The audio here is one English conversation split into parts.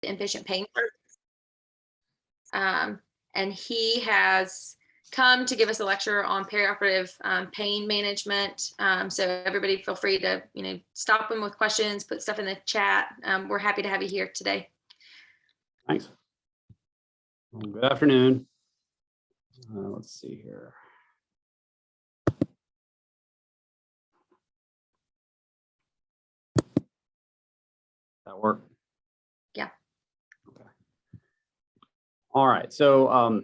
inpatient pain group. And he has come to give us a lecture on perioperative pain management. So everybody feel free to, stop him with questions, put stuff in the chat. We're happy to have you here today. Thanks. Well, good afternoon. Let's see here. That work? Yeah. Okay. All right. So, I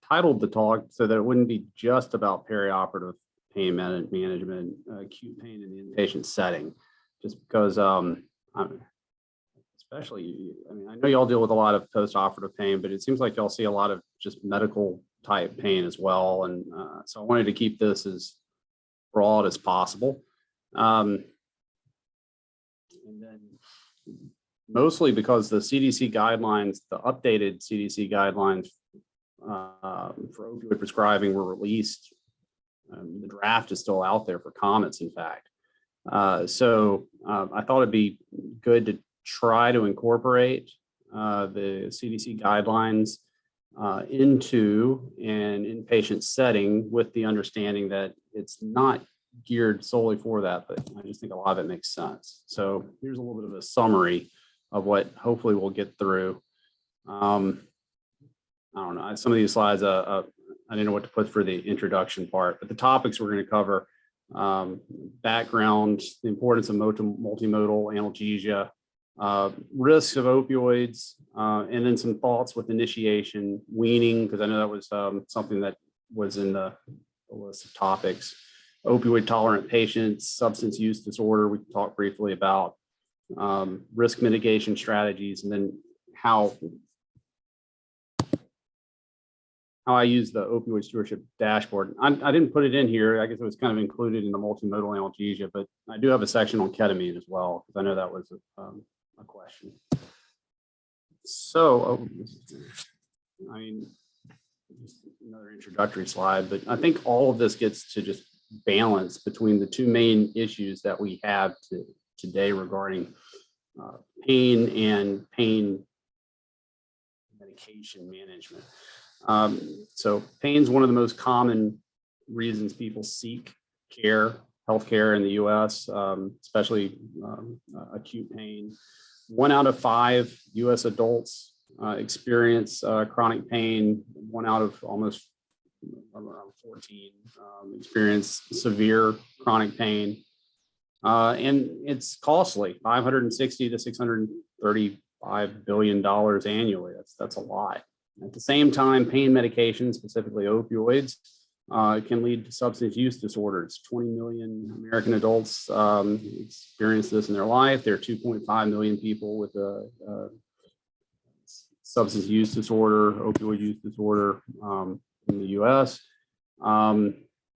titled the talk so that it wouldn't be just about perioperative pain management, acute pain in the inpatient setting, just because, especially, I know y'all deal with a lot of post-operative pain, but it seems like y'all see a lot of just medical type pain as well. And so I wanted to keep this as broad as possible. And then mostly because the CDC guidelines, the updated CDC guidelines for opioid prescribing were released. The draft is still out there for comments, in fact. So I thought it'd be good to try to incorporate the CDC guidelines into an inpatient setting with the understanding that it's not geared solely for that, but I just think a lot of it makes sense. So here's a little bit of a summary of what hopefully we'll get through. I don't know, some of these slides, I didn't know what to put for the introduction part, but the topics we're going to cover, background, the importance of multimodal analgesia, risks of opioids, and then some thoughts with initiation, weaning, because I know that was something that was in the list of topics, opioid tolerant patients, substance use disorder, we can talk briefly about, risk mitigation strategies, and then how I use the opioid stewardship dashboard. I didn't put it in here. I guess it was kind of included in the multimodal analgesia, but I do have a section on ketamine as well, because I know that was a question. So, just another introductory slide, but I think all of this gets to just balance between the two main issues that we have today regarding pain and pain medication management. So pain is one of the most common reasons people seek care, healthcare in the US, especially acute pain. 1 out of 5 US adults experience chronic pain. 1 out of almost around 14 experience severe chronic pain. And it's costly, $560 to $635 billion annually. That's a lot. At the same time, pain medications, specifically opioids, can lead to substance use disorders. 20 million American adults experience this in their life. There are 2.5 million people with a substance use disorder, opioid use disorder in the U.S.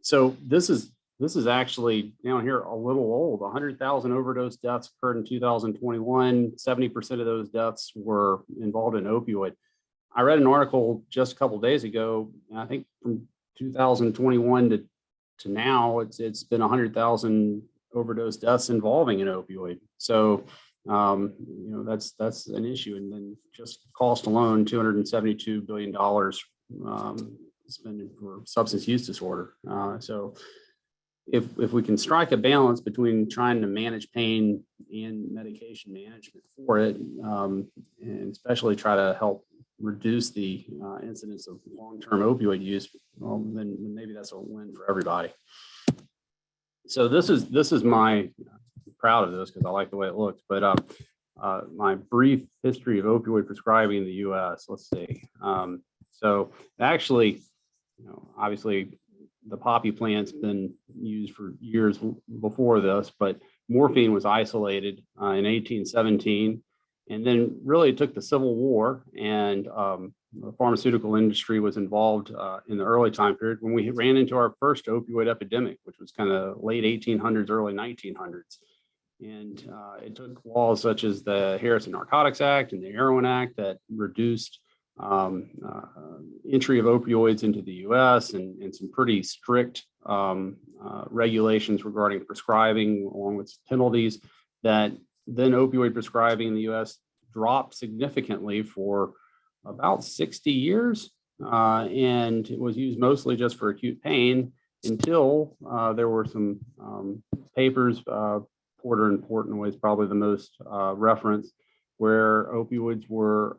So this is actually down here a little old. 100,000 overdose deaths occurred in 2021. 70% of those deaths were involved in opioid. I read an article just a couple of days ago, and I think from 2021 to now, it's been 100,000 overdose deaths involving an opioid. So, that's an issue. And then just cost alone, $272 billion spending for substance use disorder. So if we can strike a balance between trying to manage pain and medication management for it, and especially try to help reduce the incidence of long-term opioid use, well, then maybe that's a win for everybody. So this is my, proud of this because I like the way it looks, but my brief history of opioid prescribing in the U.S. Let's see. So actually, obviously the poppy plant's been used for years before this, but morphine was isolated in 1817. And then really took the Civil War, and the pharmaceutical industry was involved in the early time period when we ran into our first opioid epidemic, which was kind of late 1800s, early 1900s. And it took laws such as the Harrison Narcotics Act and the Heroin Act that reduced entry of opioids into the U.S. and some pretty strict regulations regarding prescribing, along with penalties that then opioid prescribing in the U.S. dropped significantly for about 60 years, and it was used mostly just for acute pain until there were some papers, Porter and Portnoy is probably the most referenced, where opioids were,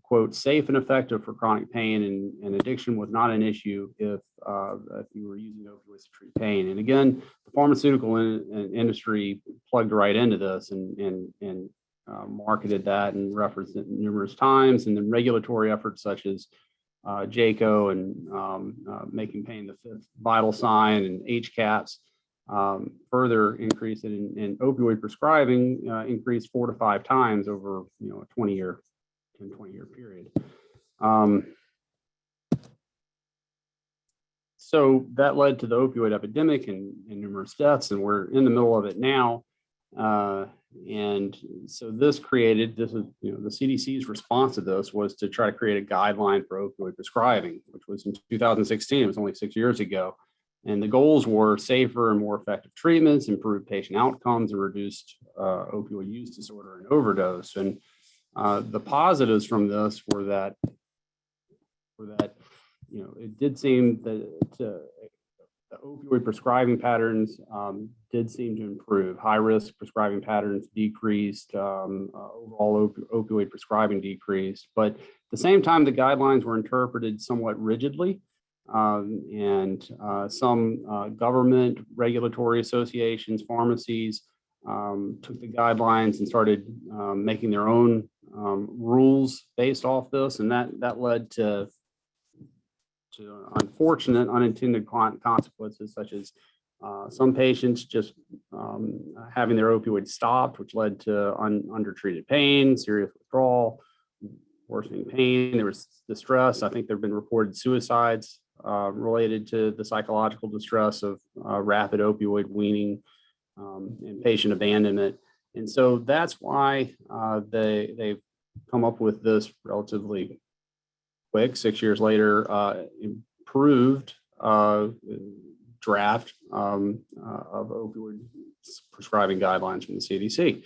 quote, safe and effective for chronic pain, and addiction was not an issue if you were using opioids to treat pain. And again, the pharmaceutical industry plugged right into this and marketed that and referenced it numerous times. And then regulatory efforts such as JACO and making pain the fifth vital sign and HCAPS further increased it, and opioid prescribing increased 4 to 5 times over a 20-year period. So that led to the opioid epidemic and numerous deaths, and we're in the middle of it now. And so this is, the CDC's response to this was to try to create a guideline for opioid prescribing, which was in 2016. It was only 6 years ago. And the goals were safer and more effective treatments, improved patient outcomes, and reduced opioid use disorder and overdose. And the positives from this were that it did seem that the opioid prescribing patterns did seem to improve. High-risk prescribing patterns decreased, overall opioid prescribing decreased. But at the same time, the guidelines were interpreted somewhat rigidly. And some government regulatory associations, pharmacies took the guidelines and started making their own rules based off this, and that led to unfortunate unintended consequences, such as some patients just having their opioids stopped, which led to undertreated pain, serious withdrawal, worsening pain. There was distress. I think there have been reported suicides related to the psychological distress of rapid opioid weaning and patient abandonment. And so that's why they've come up with this relatively quick, 6 years later, improved draft of opioid prescribing guidelines from the CDC.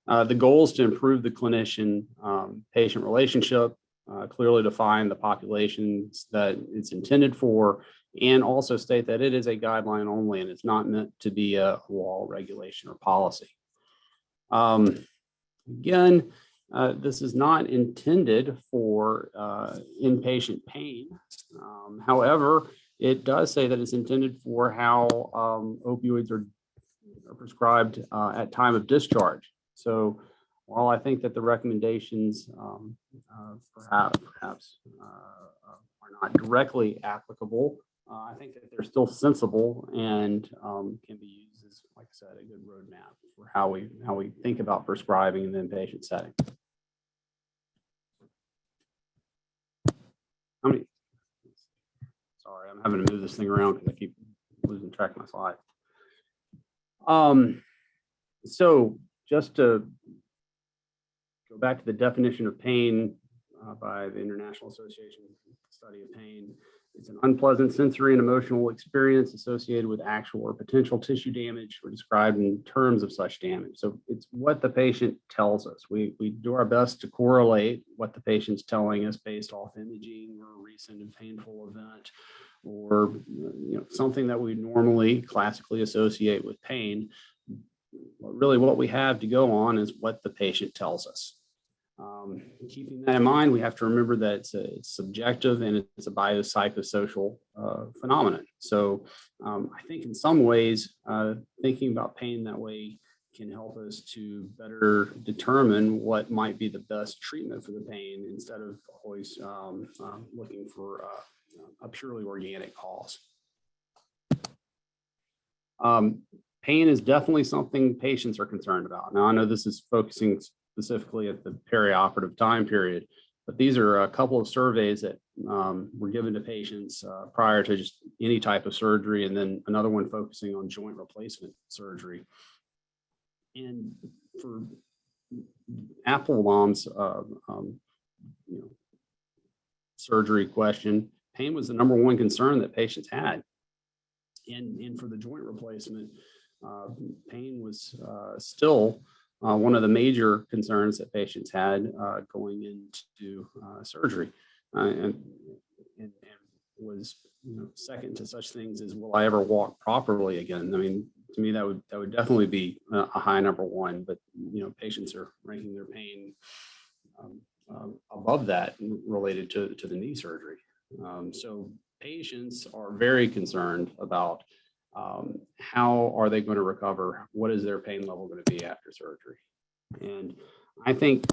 The goal is to improve the clinician-patient relationship, clearly define the populations that it's intended for, and also state that it is a guideline only and it's not meant to be a law, regulation, or policy. Again, this is not intended for inpatient pain. However, it does say that it's intended for how opioids are prescribed at time of discharge. So while I think that the recommendations perhaps are not directly applicable, I think that they're still sensible and can be used as, like I said, a good roadmap for how we think about prescribing in the inpatient setting. Sorry, I'm having to move this thing around because I keep losing track of my slide. So just to go back to the definition of pain by the International Association for the Study of Pain, it's an unpleasant sensory and emotional experience associated with actual or potential tissue damage or described in terms of such damage. So it's what the patient tells us. We do our best to correlate what the patient's telling us based off imaging or a recent and painful event, or something that we normally classically associate with pain. But really what we have to go on is what the patient tells us. Keeping that in mind, we have to remember that it's subjective and it's a biopsychosocial phenomenon. So I think in some ways, thinking about pain that way can help us to better determine what might be the best treatment for the pain instead of always looking for a purely organic cause. Pain is definitely something patients are concerned about. Now, I know this is focusing specifically at the perioperative time period, but these are a couple of surveys that were given to patients prior to just any type of surgery, and then another one focusing on joint replacement surgery. And for Applebaum's surgery question, pain was the number one concern that patients had. And for the joint replacement, pain was still one of the major concerns that patients had going into surgery, and was second to such things as, will I ever walk properly again? I mean, to me, that would definitely be a high number one. But patients are ranking their pain above that related to the knee surgery. So patients are very concerned about how are they going to recover? What is their pain level going to be after surgery? And I think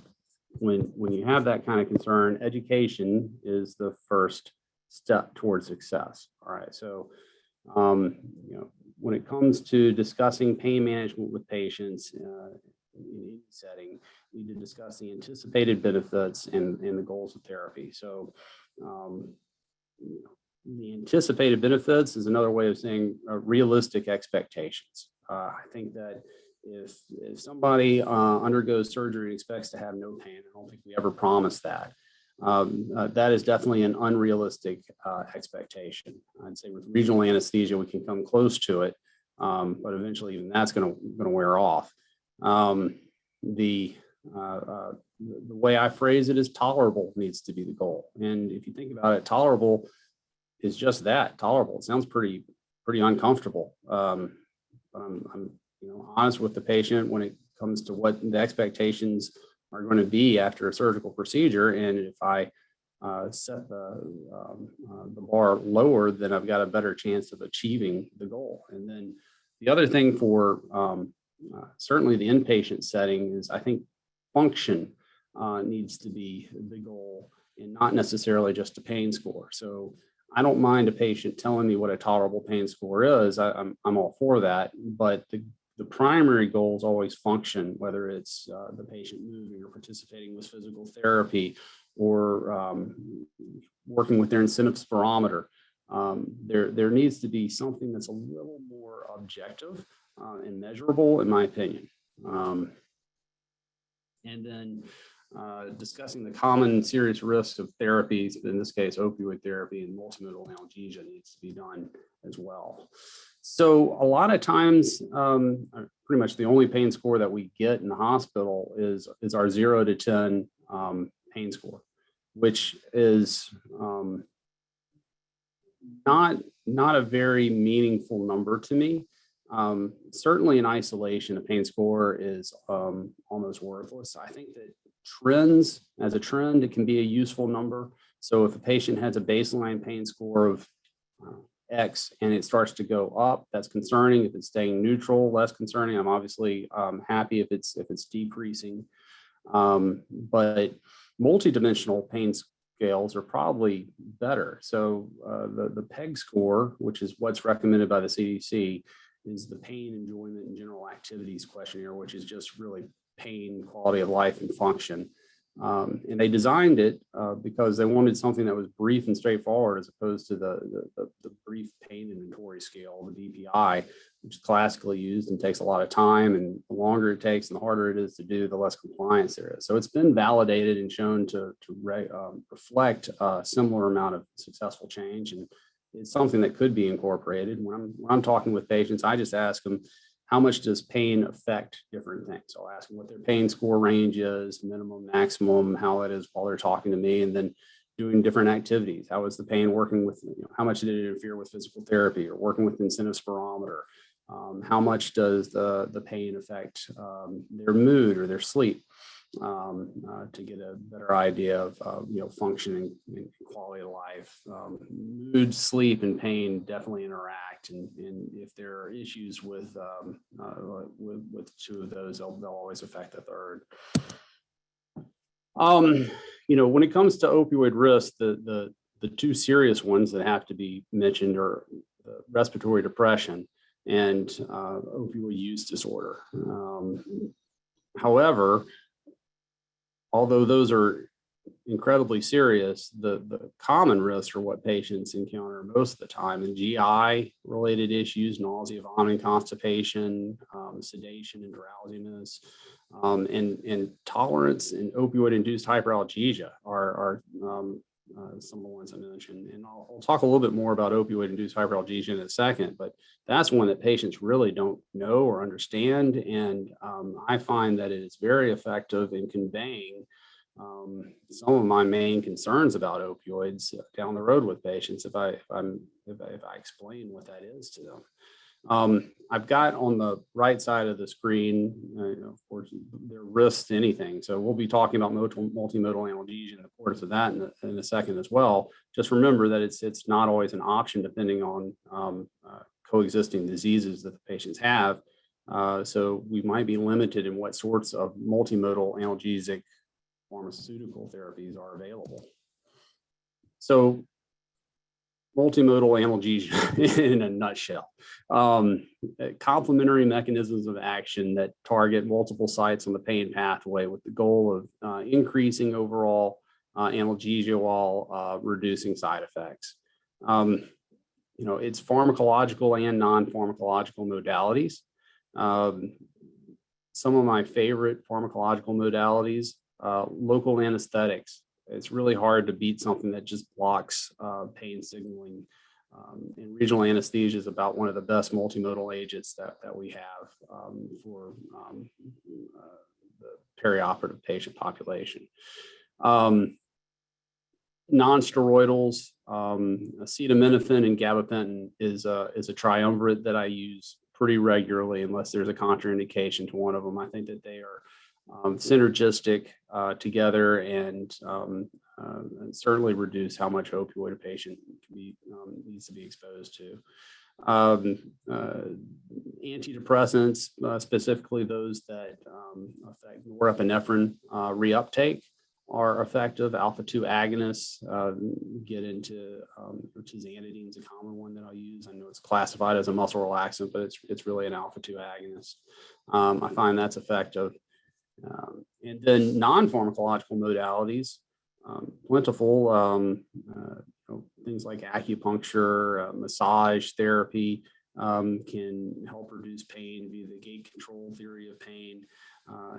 when you have that kind of concern, education is the first step towards success. All right. So, when it comes to discussing pain management with patients in any setting, we need to discuss the anticipated benefits and the goals of therapy. So, the anticipated benefits is another way of saying realistic expectations. I think that if somebody undergoes surgery and expects to have no pain, I don't think we ever promise that. That is definitely an unrealistic expectation. I'd say with regional anesthesia, we can come close to it, but eventually even that's going to wear off. The way I phrase it is tolerable needs to be the goal. And if you think about it, tolerable is just that, tolerable. It sounds pretty uncomfortable. But I'm honest with the patient when it comes to what the expectations are going to be after a surgical procedure. And if I set the bar lower, then I've got a better chance of achieving the goal. And then the other thing for certainly the inpatient setting is, I think function needs to be the goal and not necessarily just a pain score. So I don't mind a patient telling me what a tolerable pain score is. I'm all for that. But the primary goal is always function, whether it's the patient moving or participating with physical therapy or working with their incentive spirometer. There needs to be something that's a little more objective and measurable, in my opinion. And then discussing the common serious risks of therapies, in this case, opioid therapy and multimodal analgesia needs to be done as well. So a lot of times, pretty much the only pain score that we get in the hospital is our 0 to 10 pain score, which is not a very meaningful number to me. Certainly in isolation, a pain score is almost worthless. I think that as a trend, it can be a useful number. So if a patient has a baseline pain score of X and it starts to go up, that's concerning. If it's staying neutral, less concerning. I'm obviously happy if it's decreasing. But multidimensional pain scales are probably better. So the PEG score, which is what's recommended by the CDC, is the pain, enjoyment, and general activities questionnaire, which is just really pain, quality of life, and function. And they designed it because they wanted something that was brief and straightforward, as opposed to the brief pain inventory scale, the BPI, which is classically used and takes a lot of time. And the longer it takes and the harder it is to do, the less compliance there is. So it's been validated and shown to reflect a similar amount of successful change. And it's something that could be incorporated. When I'm talking with patients, I just ask them, how much does pain affect different things? So I'll ask them what their pain score range is, minimum, maximum, how it is while they're talking to me, and then doing different activities. How is the pain working with, how much did it interfere with physical therapy or working with incentive spirometer? How much does the pain affect their mood or their sleep? To get a better idea of functioning and quality of life. Mood, sleep, and pain definitely interact, and if there are issues with two of those, they'll always affect the third. When it comes to opioid risk, the two serious ones that have to be mentioned are respiratory depression and opioid use disorder. However, although those are incredibly serious, the common risks are what patients encounter most of the time: and GI related issues, nausea, vomiting, constipation, sedation and drowsiness, and tolerance and opioid induced hyperalgesia are some of the ones I mentioned. And I'll talk a little bit more about opioid-induced hyperalgesia in a second, but that's one that patients really don't know or understand. And I find that it is very effective in conveying some of my main concerns about opioids down the road with patients if I explain what that is to them. I've got on the right side of the screen, of course, there are risks to anything. So we'll be talking about multimodal analgesia and the importance of that in a second as well. Just remember that it's not always an option depending on coexisting diseases that the patients have. So we might be limited in what sorts of multimodal analgesic pharmaceutical therapies are available. So multimodal analgesia in a nutshell. Complementary mechanisms of action that target multiple sites on the pain pathway with the goal of increasing overall analgesia while reducing side effects. It's pharmacological and non-pharmacological modalities. Some of my favorite pharmacological modalities, local anesthetics. It's really hard to beat something that just blocks pain signaling. And regional anesthesia is about one of the best multimodal agents that we have for the perioperative patient population. Non-steroidals, acetaminophen and gabapentin is a triumvirate that I use pretty regularly unless there's a contraindication to one of them. I think that they are synergistic together and certainly reduce how much opioid a patient needs to be exposed to. Antidepressants, specifically those that affect norepinephrine reuptake, are effective. Alpha-2 agonists get into tizanidine is a common one that I'll use. I know it's classified as a muscle relaxant, but it's really an alpha-2 agonist. I find that's effective. And then non-pharmacological modalities, plentiful, things like acupuncture, massage therapy can help reduce pain via the gate control theory of pain.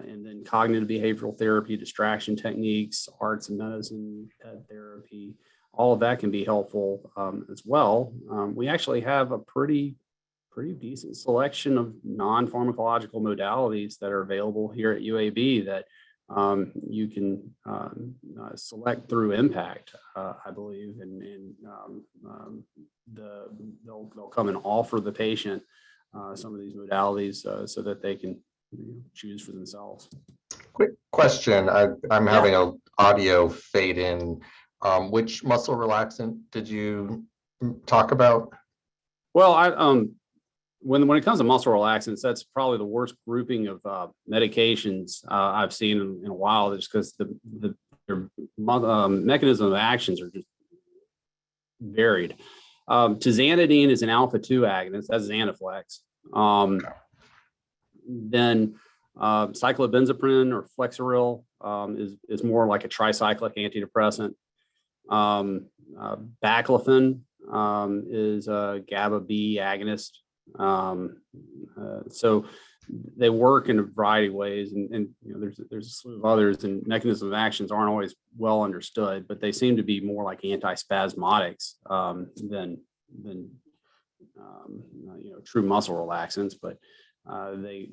And then cognitive behavioral therapy, distraction techniques, arts and medicine, pet therapy, all of that can be helpful as well. We actually have a pretty decent selection of non-pharmacological modalities that are available here at UAB that you can select through Impact, I believe, and they'll come and offer the patient some of these modalities so that they can choose for themselves. Quick question. I'm having an audio fade in. Which muscle relaxant did you talk about? Well, when it comes to muscle relaxants, that's probably the worst grouping of medications I've seen in a while, just because their mechanism of actions are just varied. Tizanidine is an alpha-2 agonist, that's Xanaflex. Then cyclobenzaprine or Flexeril is more like a tricyclic antidepressant. Baclofen is a GABA B agonist. So they work in a variety of ways, and there's a slew of others, and mechanisms of actions aren't always well understood, but they seem to be more like antispasmodics than true muscle relaxants. But they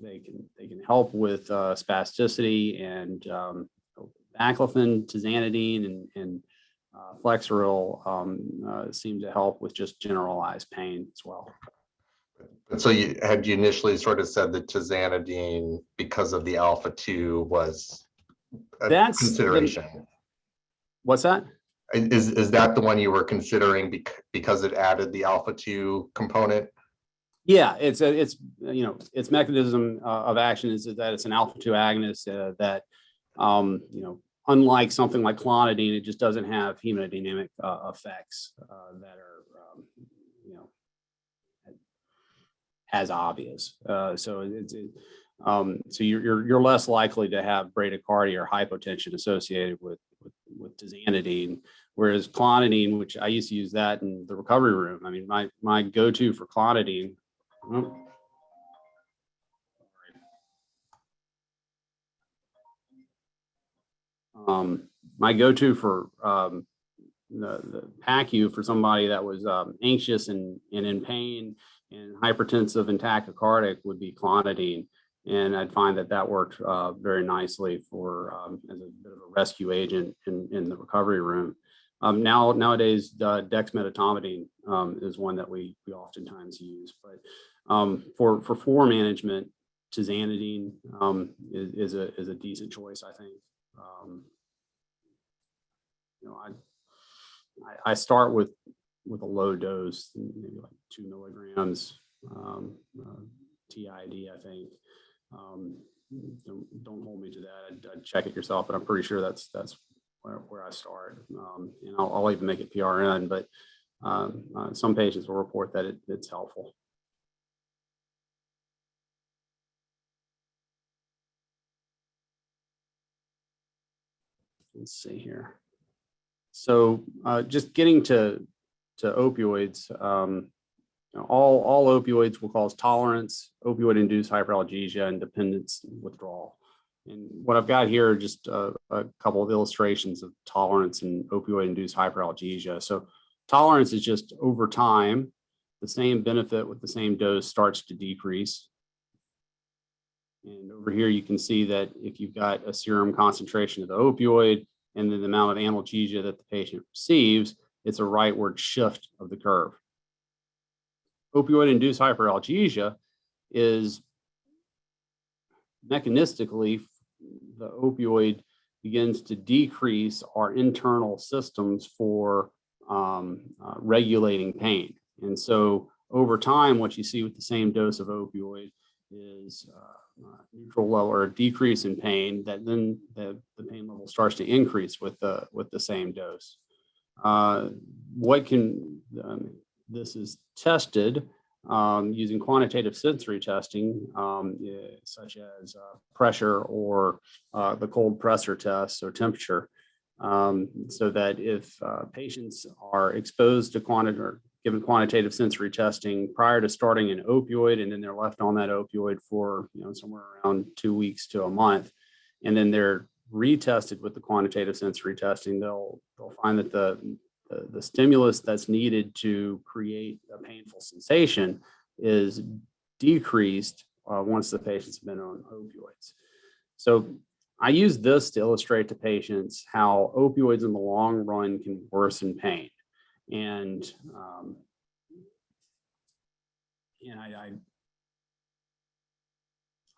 can help with spasticity, and baclofen, tizanidine, and Flexeril seem to help with just generalized pain as well. So you initially sort of said that tizanidine, because of the alpha-2, was a consideration. What's that? Is that the one you were considering because it added the alpha-2 component? Yeah, its mechanism of action is that it's an alpha-2 agonist that unlike something like clonidine, it just doesn't have hemodynamic effects that are as obvious. So you're less likely to have bradycardia or hypotension associated with tizanidine, whereas clonidine, which I used to use that in the recovery room. I mean, my go-to for clonidine. My go-to for the PACU for somebody that was anxious and in pain and hypertensive and tachycardic would be clonidine. And I'd find that worked very nicely for as a bit of a rescue agent in the recovery room. Nowadays, dexmedetomidine is one that we oftentimes use. But for floor management, tizanidine is a decent choice, I think. I start with a low dose, maybe like 2 milligrams TID, I think. Don't hold me to that. I'd check it yourself, but I'm pretty sure that's where I start. And I'll even make it PRN, but some patients will report that it's helpful. Let's see here. So just getting to opioids, all opioids will cause tolerance, opioid-induced hyperalgesia, and dependence withdrawal. And what I've got here are just a couple of illustrations of tolerance and opioid-induced hyperalgesia. So tolerance is just over time, the same benefit with the same dose starts to decrease. And over here, you can see that if you've got a serum concentration of the opioid and then the amount of analgesia that the patient receives, it's a rightward shift of the curve. Opioid-induced hyperalgesia is mechanistically, the opioid begins to decrease our internal systems for regulating pain. And so over time, what you see with the same dose of opioid is neutral level or a decrease in pain, that then the pain level starts to increase with the same dose. This is tested using quantitative sensory testing, such as pressure or the cold pressor test, so temperature, so that if patients are exposed to given quantitative sensory testing prior to starting an opioid, and then they're left on that opioid for somewhere around 2 weeks to a month, and then they're retested with the quantitative sensory testing, they'll find that the stimulus that's needed to create a painful sensation is decreased once the patient's been on opioids. So I use this to illustrate to patients how opioids in the long run can worsen pain. And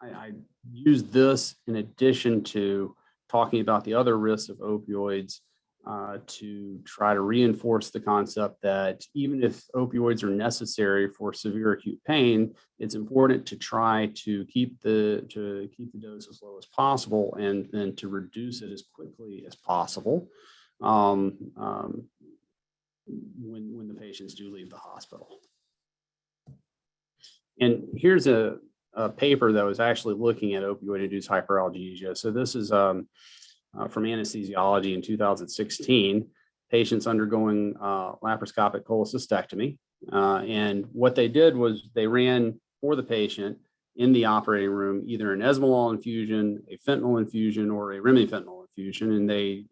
I use this in addition to talking about the other risks of opioids to try to reinforce the concept that even if opioids are necessary for severe acute pain, it's important to try to keep the dose as low as possible and then to reduce it as quickly as possible when the patients do leave the hospital. And here's a paper that was actually looking at opioid-induced hyperalgesia. So this is from anesthesiology in 2016, patients undergoing laparoscopic cholecystectomy. And what they did was they ran for the patient in the operating room either an esmolol infusion, a fentanyl infusion, or a remifentanil infusion, and they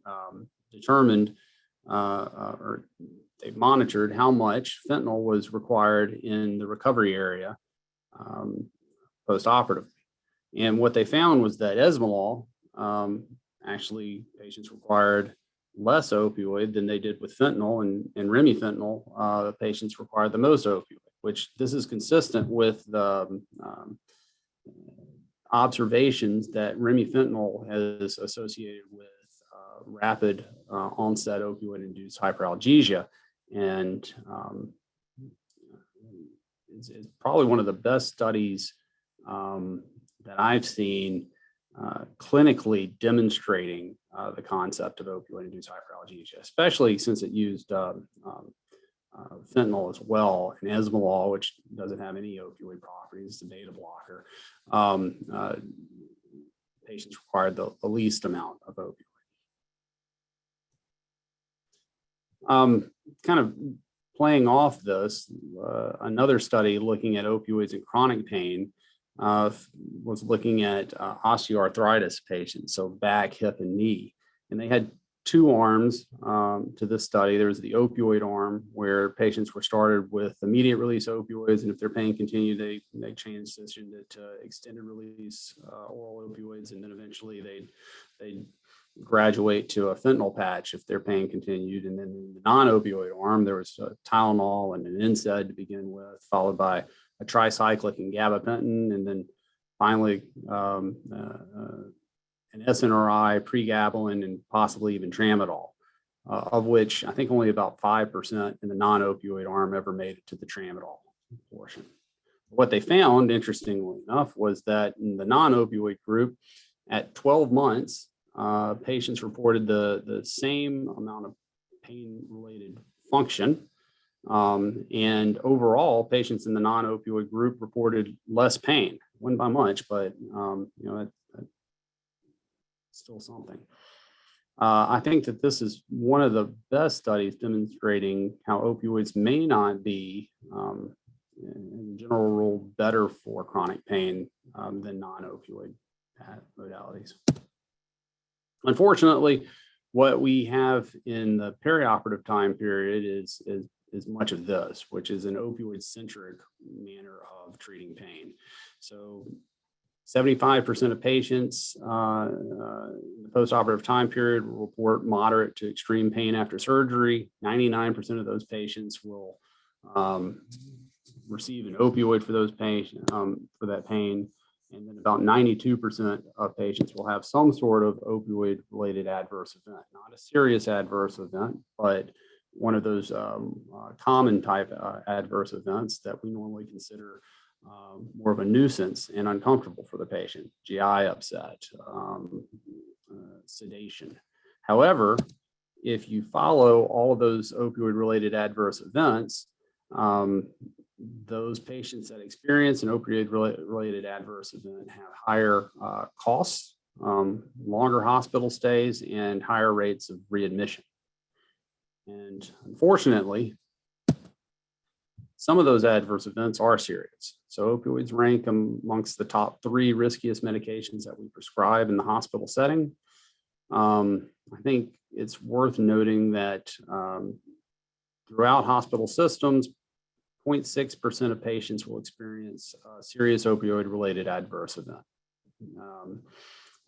determined or they monitored how much fentanyl was required in the recovery area post-operatively. And what they found was that esmolol, actually patients required less opioid than they did with fentanyl, and remifentanil, patients required the most opioid, which this is consistent with the observations that remifentanil is associated with rapid onset opioid-induced hyperalgesia. And it's probably one of the best studies that I've seen clinically demonstrating the concept of opioid-induced hyperalgesia, especially since it used fentanyl as well, and esmolol, which doesn't have any opioid properties, it's a beta blocker. Patients required the least amount of opioid. Kind of playing off this, another study looking at opioids in chronic pain was looking at osteoarthritis patients, so back, hip, and knee. And they had two arms to this study. There was the opioid arm where patients were started with immediate release opioids, and if their pain continued, they transitioned it to extended release oral opioids, and then eventually they graduate to a fentanyl patch if their pain continued. And then in the non-opioid arm, there was a Tylenol and an NSAID to begin with, followed by a tricyclic and gabapentin, and then finally an SNRI, pregabalin, and possibly even tramadol, of which I think only about 5% in the non-opioid arm ever made it to the tramadol portion. What they found, interestingly enough, was that in the non-opioid group, at 12 months, patients reported the same amount of pain-related function. And overall, patients in the non-opioid group reported less pain. Wasn't by much, but that's still something. I think that this is one of the best studies demonstrating how opioids may not be, in general rule, better for chronic pain than non-opioid modalities. Unfortunately, what we have in the perioperative time period is much of this, which is an opioid-centric manner of treating pain. So 75% of patients in the postoperative time period will report moderate to extreme pain after surgery. 99% of those patients will receive an opioid for those patients for that pain. And then about 92% of patients will have some sort of opioid-related adverse event, not a serious adverse event, but one of those common type adverse events that we normally consider more of a nuisance and uncomfortable for the patient: GI upset, sedation. However, if you follow all of those opioid-related adverse events, those patients that experience an opioid-related adverse event have higher costs, longer hospital stays, and higher rates of readmission. And unfortunately, some of those adverse events are serious. So opioids rank amongst the top 3 riskiest medications that we prescribe in the hospital setting. I think it's worth noting that throughout hospital systems, 0.6% of patients will experience a serious opioid-related adverse event.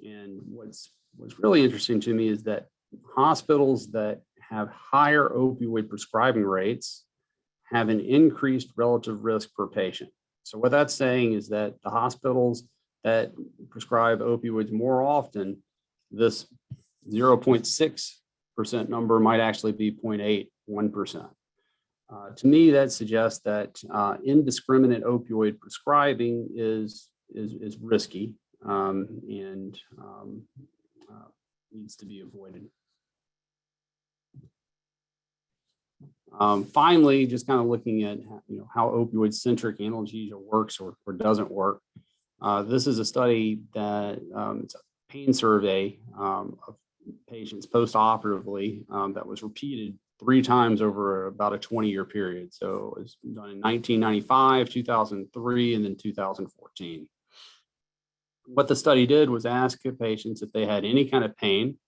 And what's really interesting to me is that hospitals that have higher opioid prescribing rates have an increased relative risk per patient. So what that's saying is that the hospitals that prescribe opioids more often, this 0.6% number might actually be 0.81%. To me, that suggests that indiscriminate opioid prescribing is risky and needs to be avoided. Finally, just kind of looking at how opioid-centric analgesia works or doesn't work. This is a study that it's a pain survey of patients post-operatively that was repeated 3 times over about a 20-year period. So it was done in 1995, 2003, and then 2014. What the study did was ask patients if they had any kind of pain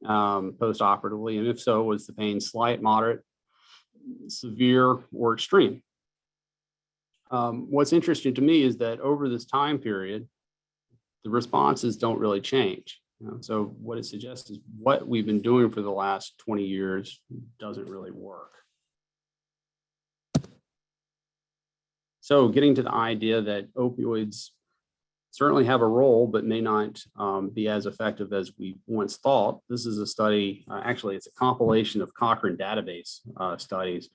post-operatively, and if so, was the pain slight, moderate, severe, or extreme. What's interesting to me is that over this time period, the responses don't really change. So what it suggests is what we've been doing for the last 20 years doesn't really work. So getting to the idea that opioids certainly have a role, but may not be as effective as we once thought. This is a study, actually it's a compilation of Cochrane database studies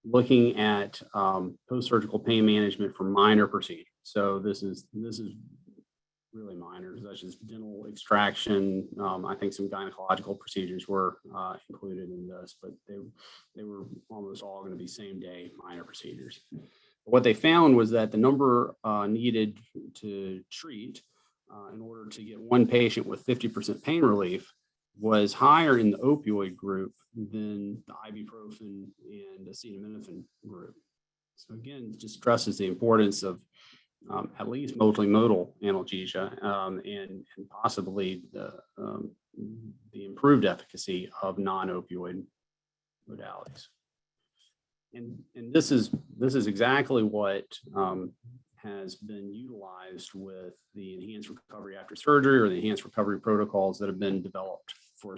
looking at post-surgical pain management for minor procedures. So this is really minor, such as dental extraction. I think some gynecological procedures were included in this, but they were almost all going to be same day minor procedures. What they found was that the number needed to treat in order to get one patient with 50% pain relief was higher in the opioid group than the ibuprofen and acetaminophen group. So again, it just stresses the importance of at least multimodal analgesia and possibly the improved efficacy of non-opioid modalities. And this is exactly what has been utilized with the enhanced recovery after surgery, or the enhanced recovery protocols that have been developed for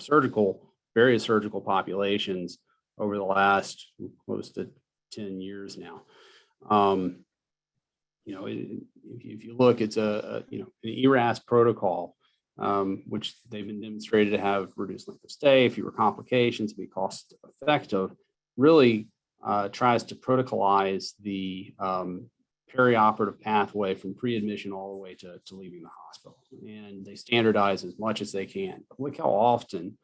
various surgical populations over the last close to 10 years now. If you look, it's an ERAS protocol, which they've been demonstrated to have reduced length of stay, fewer complications, be cost effective, really tries to protocolize the perioperative pathway from pre-admission all the way to leaving the hospital. And they standardize as much as they can. But look how often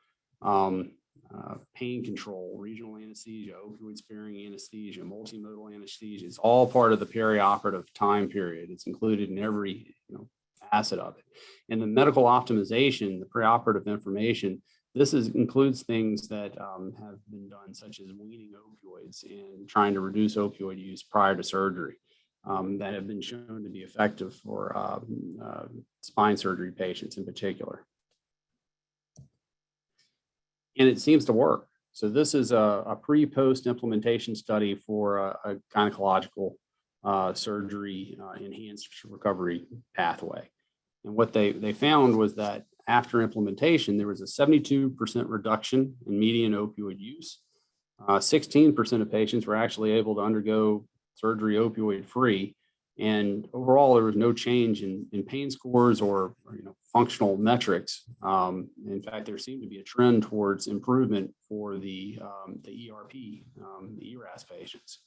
pain control, regional anesthesia, opioid sparing anesthesia, multimodal anesthesia, it's all part of the perioperative time period. It's included in every facet of it. And the medical optimization, the preoperative information, this includes things that have been done, such as weaning opioids and trying to reduce opioid use prior to surgery, that have been shown to be effective for spine surgery patients in particular. And it seems to work. So this is a pre-post implementation study for a gynecological surgery enhanced recovery pathway. And what they found was that after implementation, there was a 72% reduction in median opioid use. 16% of patients were actually able to undergo surgery opioid free. And overall, there was no change in pain scores or functional metrics. In fact, there seemed to be a trend towards improvement for the ERP, the ERAS patients.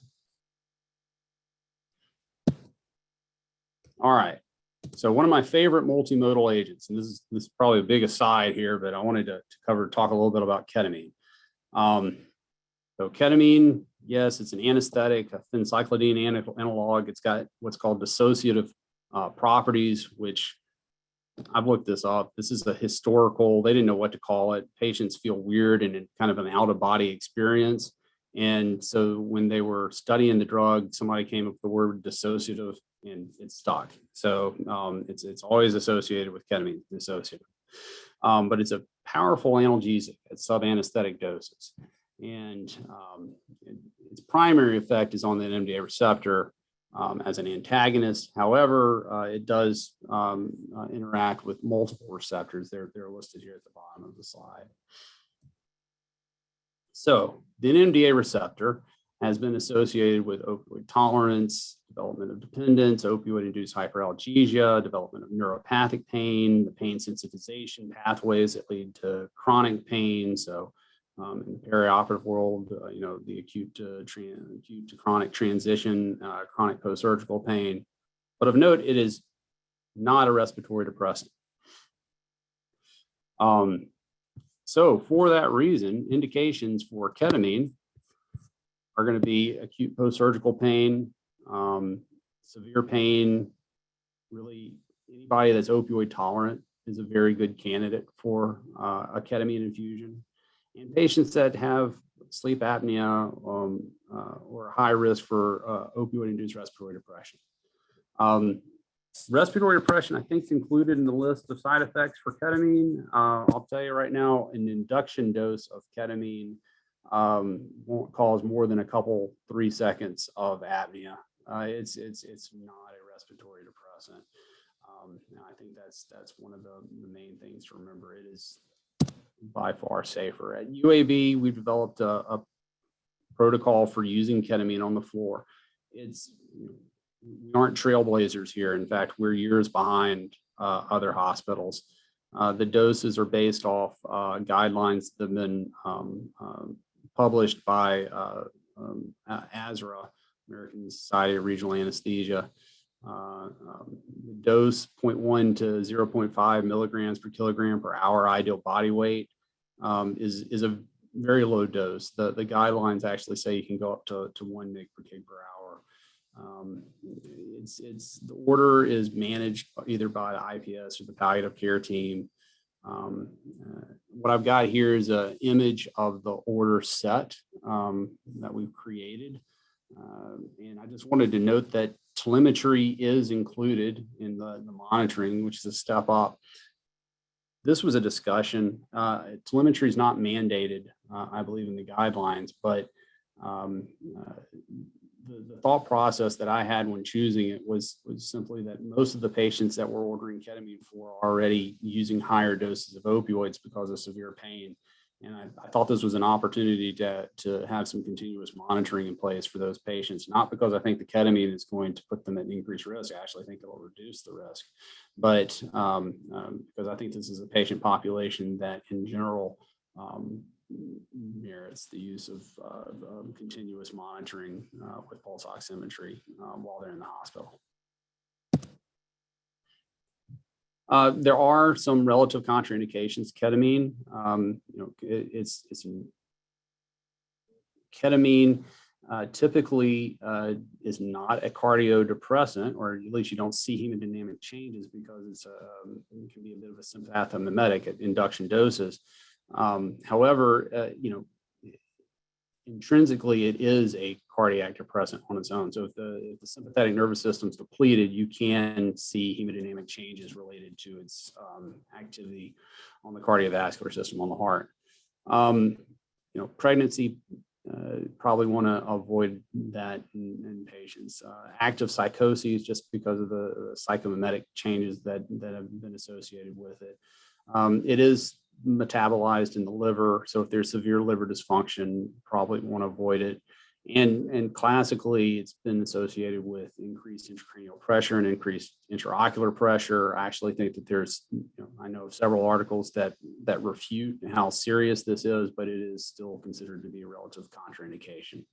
All right. So one of my favorite multimodal agents, and this is probably a big aside here, but I wanted to talk a little bit about ketamine. So ketamine, yes, it's an anesthetic, a phencyclidine analog. It's got what's called dissociative properties, which I've looked this up. This is a historical, they didn't know what to call it. Patients feel weird and kind of an out-of-body experience. And so when they were studying the drug, somebody came up with the word dissociative and it stuck. So it's always associated with ketamine, dissociative. But it's a powerful analgesic at sub-anesthetic doses. And its primary effect is on the NMDA receptor as an antagonist. However, it does interact with multiple receptors. They're listed here at the bottom of the slide. So the NMDA receptor has been associated with opioid tolerance, development of dependence, opioid-induced hyperalgesia, development of neuropathic pain, the pain sensitization pathways that lead to chronic pain. So in the perioperative world, the acute to chronic transition, chronic post-surgical pain. But of note, it is not a respiratory depressant. So for that reason, indications for ketamine are going to be acute post-surgical pain, severe pain. Really, anybody that's opioid tolerant is a very good candidate for a ketamine infusion. And patients that have sleep apnea or high risk for opioid-induced respiratory depression. Respiratory depression, I think, is included in the list of side effects for ketamine. I'll tell you right now, an induction dose of ketamine won't cause more than 3 seconds of apnea. It's not a respiratory depressant. I think that's one of the main things to remember. It is by far safer. At UAB, we've developed a protocol for using ketamine on the floor. We aren't trailblazers here. In fact, we're years behind other hospitals. The doses are based off guidelines that have been published by ASRA, American Society of Regional Anesthesia. The dose 0.1 to 0.5 milligrams per kilogram per hour ideal body weight is a very low dose. The guidelines actually say you can go up to 1 mg per kg per hour. The order is managed either by the IPS or the palliative care team. What I've got here is an image of the order set that we've created. And I just wanted to note that telemetry is included in the monitoring, which is a step up. this was a discussion. Telemetry is not mandated, I believe, in the guidelines, but the thought process that I had when choosing it was simply that most of the patients that we're ordering ketamine for are already using higher doses of opioids because of severe pain. And I thought this was an opportunity to have some continuous monitoring in place for those patients, not because I think the ketamine is going to put them at increased risk. I actually think it'll reduce the risk, but because I think this is a patient population that in general merits the use of continuous monitoring with pulse oximetry while they're in the hospital. There are some relative contraindications. Ketamine, it's ketamine typically is not a cardiodepressant, or at least you don't see hemodynamic changes because it can be a bit of a sympathomimetic at induction doses. However, intrinsically, it is a cardiac depressant on its own. So if the sympathetic nervous system is depleted, you can see hemodynamic changes related to its activity on the cardiovascular system, on the heart. Pregnancy, probably want to avoid that in patients. Active psychoses, just because of the psychomimetic changes that have been associated with it. It is metabolized in the liver, so if there's severe liver dysfunction, probably want to avoid it. And classically, it's been associated with increased intracranial pressure and increased intraocular pressure. I actually think that there's, I know several articles that refute how serious this is, but it is still considered to be a relative contraindication.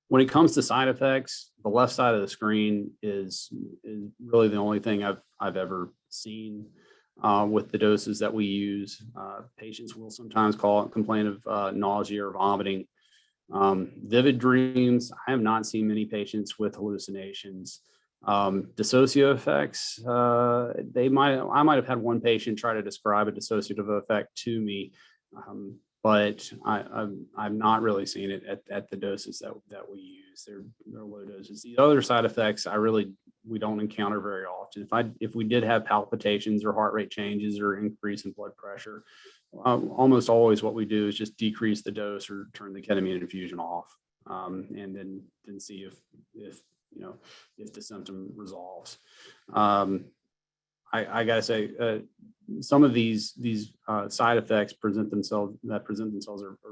When it comes to side effects, the left side of the screen is really the only thing I've ever seen with the doses that we use. Patients will sometimes complain of nausea or vomiting. Vivid dreams, I have not seen many patients with hallucinations. Dissociative effects, I might have had one patient try to describe a dissociative effect to me, but I've not really seen it at the doses that we use. They're low doses. The other side effects, we don't encounter very often. If we did have palpitations or heart rate changes or increase in blood pressure, almost always what we do is just decrease the dose or turn the ketamine infusion off, and then see if the symptom resolves. I gotta say, some of these side effects present themselves are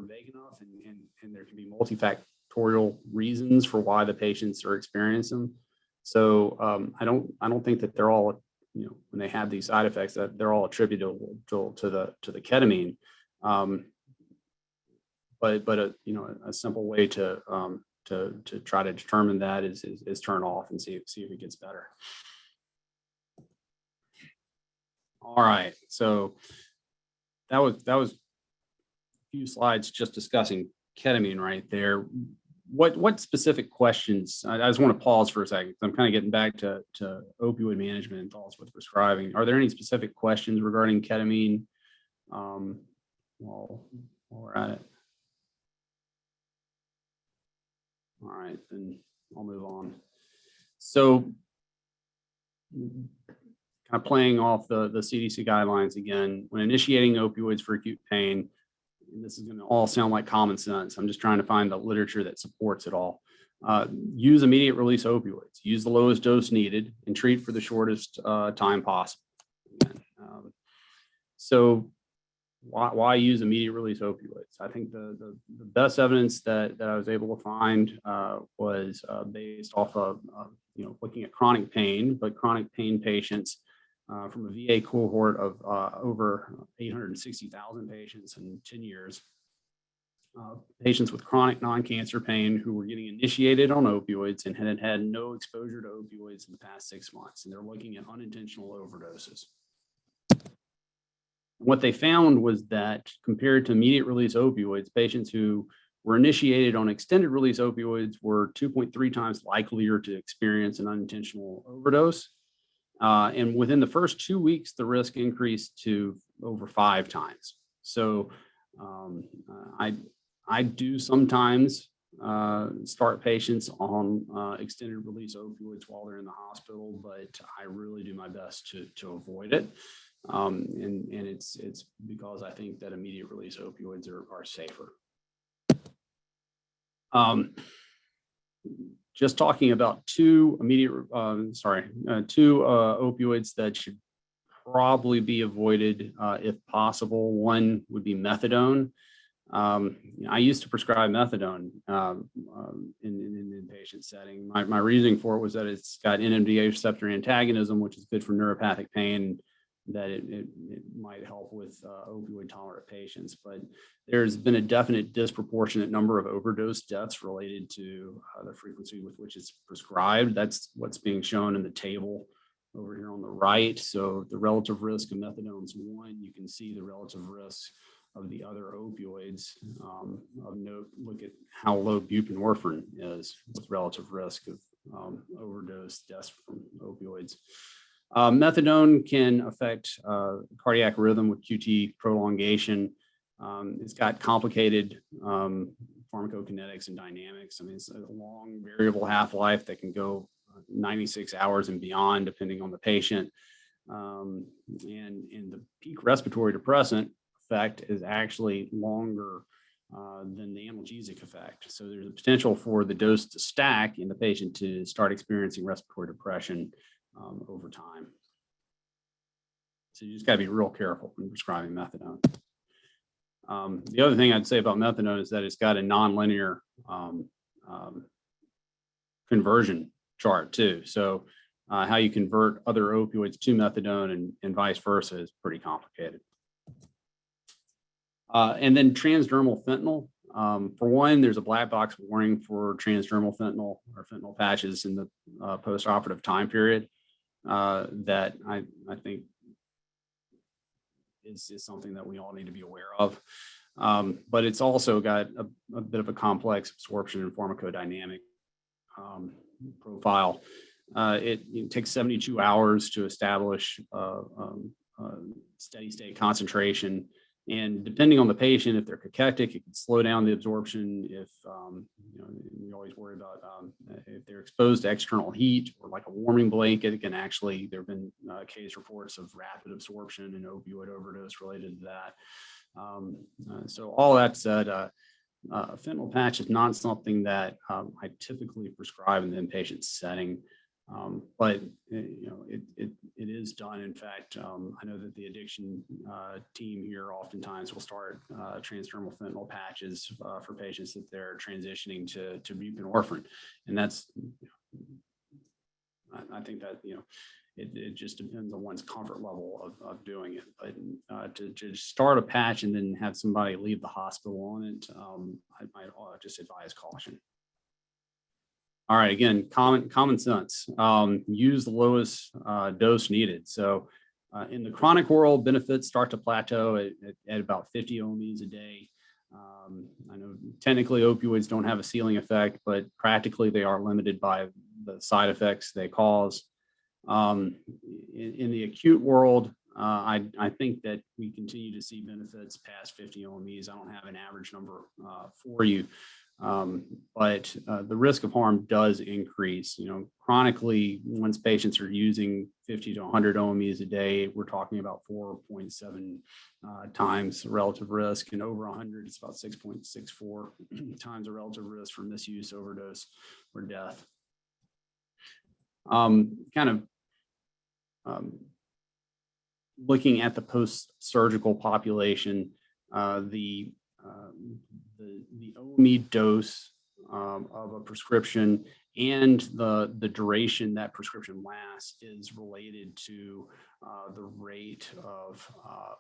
vague enough, and there can be multifactorial reasons for why the patients are experiencing them. So I don't think that they're all, when they have these side effects, that they're all attributable to the ketamine. But a simple way to try to determine that is turn off and see if it gets better. All right, so that was a few slides just discussing ketamine right there. What specific questions? I just want to pause for a second. I'm kind of getting back to opioid management and thoughts with prescribing. Are there any specific questions regarding ketamine while we're at it? All right, then I'll move on. So, kind of playing off the CDC guidelines again, when initiating opioids for acute pain, and this is going to all sound like common sense. I'm just trying to find the literature that supports it all. Use immediate release opioids. Use the lowest dose needed and treat for the shortest time possible. So why use immediate release opioids? I think the best evidence that I was able to find was based off of looking at chronic pain, but chronic pain patients from a VA cohort of over 860,000 patients in 10 years. Patients with chronic non-cancer pain who were getting initiated on opioids and had no exposure to opioids in the past 6 months, and they're looking at unintentional overdoses. What they found was that compared to immediate release opioids, patients who were initiated on extended release opioids were 2.3 times likelier to experience an unintentional overdose. And within the first 2 weeks, the risk increased to over 5 times. So I do sometimes start patients on extended release opioids while they're in the hospital, but I really do my best to avoid it. And it's because I think that immediate release opioids are safer. Just talking about two opioids that should probably be avoided if possible. One would be methadone. I used to prescribe methadone in inpatient setting. My reasoning for it was that it's got NMDA receptor antagonism, which is good for neuropathic pain, that it might help with opioid tolerant patients. But there's been a definite disproportionate number of overdose deaths related to the frequency with which it's prescribed. That's what's being shown in the table over here on the right. So the relative risk of methadone is 1. You can see the relative risk of the other opioids. Of note, look at how low buprenorphine is with relative risk of overdose deaths from opioids. Methadone can affect cardiac rhythm with QT prolongation. It's got complicated pharmacokinetics and dynamics. I mean, it's a long variable half-life that can go 96 hours and beyond, depending on the patient. And the peak respiratory depressant effect is actually longer than the analgesic effect. So there's a potential for the dose to stack and the patient to start experiencing respiratory depression over time. So you just got to be real careful when prescribing methadone. The other thing I'd say about methadone is that it's got a nonlinear conversion chart too. So how you convert other opioids to methadone and vice versa is pretty complicated. And then transdermal fentanyl. For one, there's a black box warning for transdermal fentanyl or fentanyl patches in the post-operative time period that I think is something that we all need to be aware of. But it's also got a bit of a complex absorption and pharmacodynamic profile. It takes 72 hours to establish steady state concentration. And depending on the patient, if they're cachectic, it can slow down the absorption. If we always worry about if they're exposed to external heat or like a warming blanket, it can actually, there have been case reports of rapid absorption and opioid overdose related to that. So all that said, fentanyl patch is not something that I typically prescribe in the inpatient setting. But it is done. In fact, I know that the addiction team here oftentimes will start transdermal fentanyl patches for patients that they're transitioning to buprenorphine, and that's, I think that it just depends on one's comfort level of doing it. But to start a patch and then have somebody leave the hospital on it, I might just advise caution. All right, again, common sense. Use the lowest dose needed. So in the chronic world, benefits start to plateau at about 50 OMEs a day. I know technically opioids don't have a ceiling effect, but practically they are limited by the side effects they cause. In the acute world, I think that we continue to see benefits past 50 OMEs. I don't have an average number for you. But the risk of harm does increase. Chronically, once patients are using 50 to 100 OMEs a day, we're talking about 4.7 times the relative risk, and over 100, it's about 6.64 times the relative risk for misuse, overdose, or death. Looking at the post-surgical population, the OME dose of a prescription and the duration that prescription lasts is related to the rate of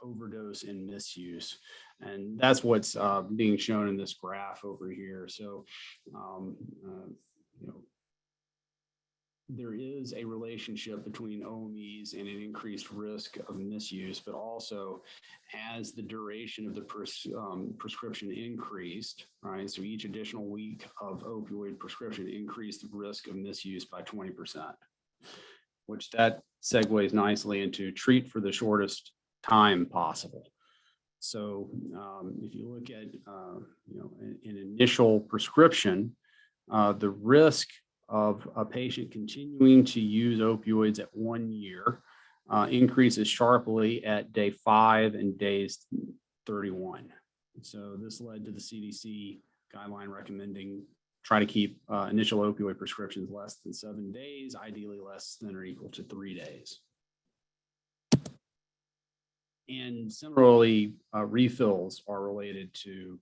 overdose and misuse. And that's what's being shown in this graph over here. So, there is a relationship between OMEs and an increased risk of misuse, but also as the duration of the prescription increased, right? So each additional week of opioid prescription increased the risk of misuse by 20%, which that segues nicely into treat for the shortest time possible. So if you look at an initial prescription, the risk of a patient continuing to use opioids at 1 year increases sharply at day 5 and days 31. So this led to the CDC guideline recommending try to keep initial opioid prescriptions less than 7 days, ideally less than or equal to 3 days. And similarly, refills are related to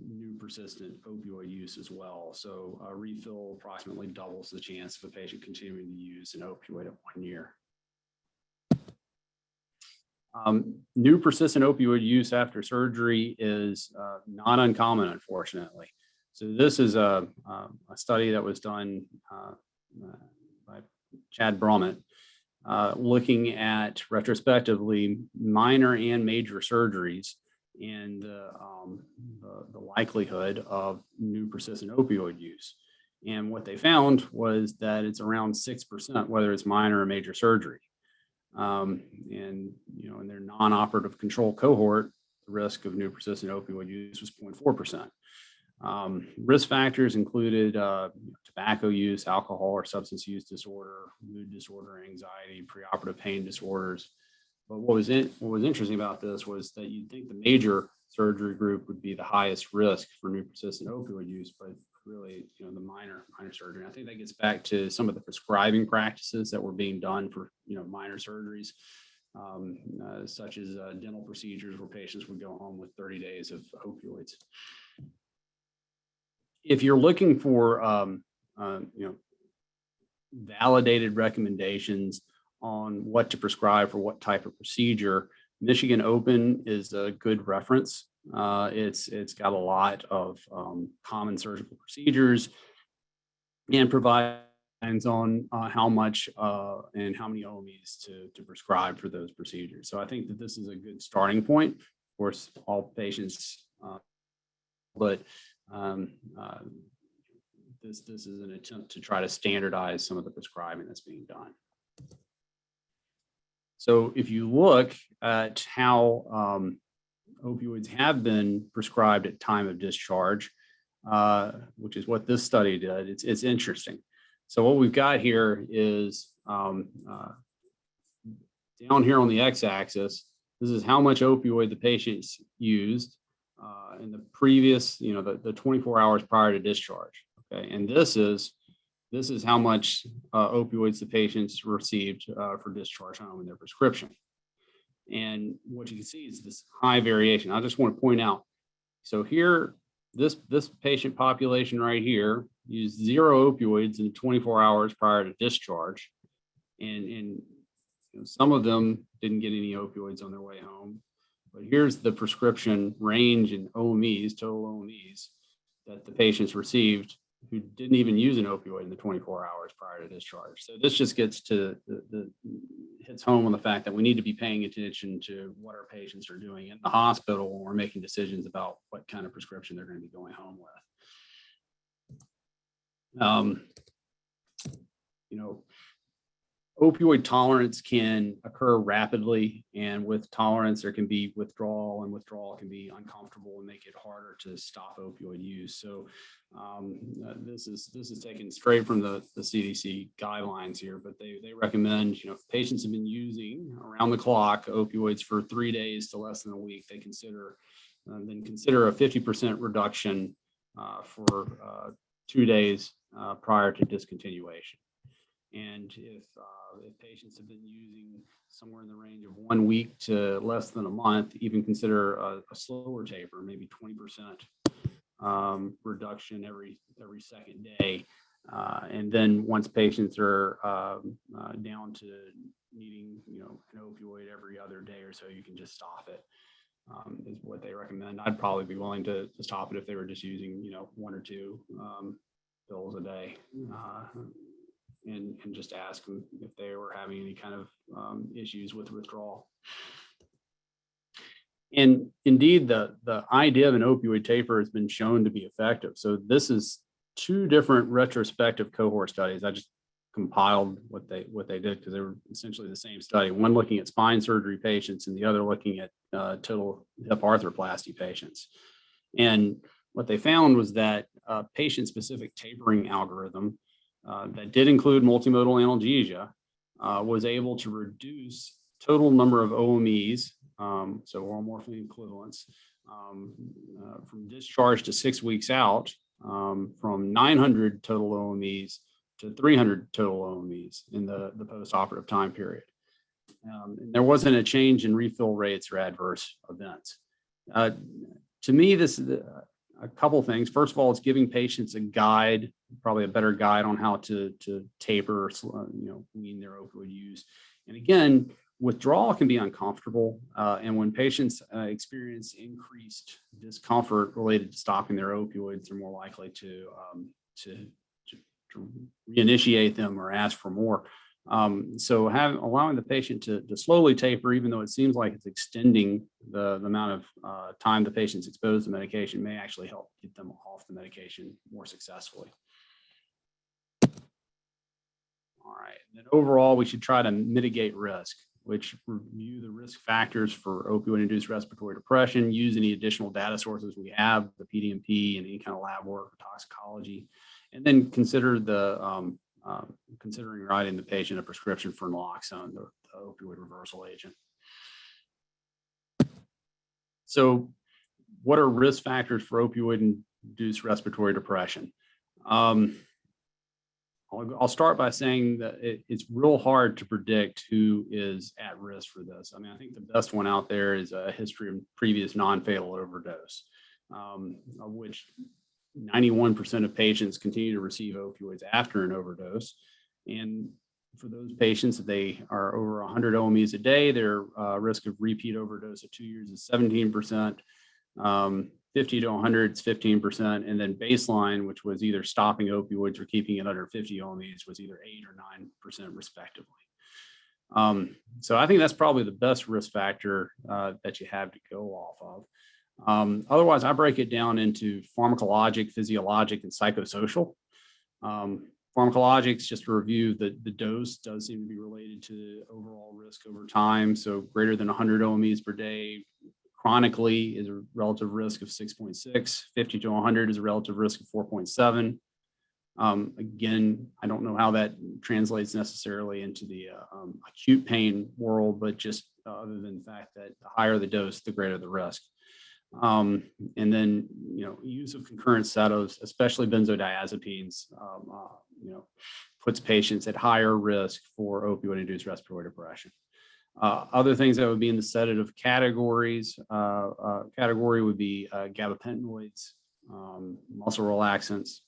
new persistent opioid use as well. So a refill approximately doubles the chance of a patient continuing to use an opioid at 1 year. New persistent opioid use after surgery is not uncommon, unfortunately. So this is a study that was done by Chad Brummett, looking at retrospectively minor and major surgeries and the likelihood of new persistent opioid use. And what they found was that it's around 6%, whether it's minor or major surgery. And in their non-operative control cohort, the risk of new persistent opioid use was 0.4%. Risk factors included tobacco use, alcohol or substance use disorder, mood disorder, anxiety, preoperative pain disorders. But what was interesting about this was that you'd think the major surgery group would be the highest risk for new persistent opioid use, but really, the minor surgery. And I think that gets back to some of the prescribing practices that were being done for, minor surgeries, such as dental procedures where patients would go home with 30 days of opioids. If you're looking for, validated recommendations on what to prescribe for what type of procedure, Michigan Open is a good reference. It's got a lot of common surgical procedures and provides on how much and how many OMEs to prescribe for those procedures. So I think that this is a good starting point. Of course, all patients, but this is an attempt to try to standardize some of the prescribing that's being done. So if you look at how opioids have been prescribed at time of discharge, which is what this study did, it's interesting. So what we've got here is down here on the x-axis, this is how much opioid the patients used in the previous, the 24 hours prior to discharge. Okay, and this is how much opioids the patients received for discharge home in their prescription. And what you can see is this high variation. I just want to point out, so here, this patient population right here used 0 opioids in 24 hours prior to discharge. And some of them didn't get any opioids on their way home. But here's the prescription range in OMEs, total OMEs, that the patients received who didn't even use an opioid in the 24 hours prior to discharge. So this just gets to hits home on the fact that we need to be paying attention to what our patients are doing in the hospital when we're making decisions about what kind of prescription they're going to be going home with. Opioid tolerance can occur rapidly, and with tolerance, there can be withdrawal, and withdrawal can be uncomfortable and make it harder to stop opioid use. So this is taken straight from the CDC guidelines here, but they recommend, if patients have been using around the clock opioids for 3 days to less than a week, they consider a 50% reduction for 2 days prior to discontinuation. And if patients have been using somewhere in the range of 1 week to less than a month, even consider a slower taper, maybe 20% reduction every second day. And then once patients are down to needing, an opioid every other day or so, you can just stop it. Is what they recommend. I'd probably be willing to stop it if they were just using, 1 or 2 pills a day. And just ask them if they were having any kind of issues with withdrawal. And indeed, the idea of an opioid taper has been shown to be effective. So this is 2 different retrospective cohort studies. I just compiled what they did, because they were essentially the same study, one looking at spine surgery patients and the other looking at total hip arthroplasty patients. And what they found was that patient-specific tapering algorithm that did include multimodal analgesia was able to reduce total number of OMEs, so oral morphine equivalents, from discharge to 6 weeks out, from 900 total OMEs to 300 total OMEs in the post-operative time period. And there wasn't a change in refill rates or adverse events. To me, this is a couple things. First of all, it's giving patients a guide, probably a better guide on how to taper, wean their opioid use. And again, withdrawal can be uncomfortable, and when patients experience increased discomfort related to stopping their opioids, they're more likely to reinitiate them or ask for more. So allowing the patient to slowly taper, even though it seems like it's extending the amount of time the patient's exposed to medication, may actually help get them off the medication more successfully. All right. And then overall, we should try to mitigate risk, which review the risk factors for opioid-induced respiratory depression, use any additional data sources we have, the PDMP and any kind of lab work, toxicology, and then consider considering writing the patient a prescription for naloxone, the opioid reversal agent. So what are risk factors for opioid-induced respiratory depression? I'll start by saying that it's real hard to predict who is at risk for this. I mean, I think the best one out there is a history of previous non-fatal overdose, of which 91% of patients continue to receive opioids after an overdose. And for those patients, if they are over 100 OMEs a day, their risk of repeat overdose at 2 years is 17%. 50 to 100 is 15%, and then baseline, which was either stopping opioids or keeping it under 50 OMEs, was either 8 or 9% respectively. So I think that's probably the best risk factor that you have to go off of. Otherwise, I break it down into pharmacologic, physiologic, and psychosocial. Pharmacologics, just to review, the dose does seem to be related to the overall risk over time. So greater than 100 OMEs per day chronically is a relative risk of 6.6, 50 to 100 is a relative risk of 4.7. Again, I don't know how that translates necessarily into the acute pain world, but just other than the fact that the higher the dose, the greater the risk. And then, use of concurrent sedatives, especially benzodiazepines, puts patients at higher risk for opioid-induced respiratory depression. Other things that would be in the sedative category would be gabapentinoids, muscle relaxants.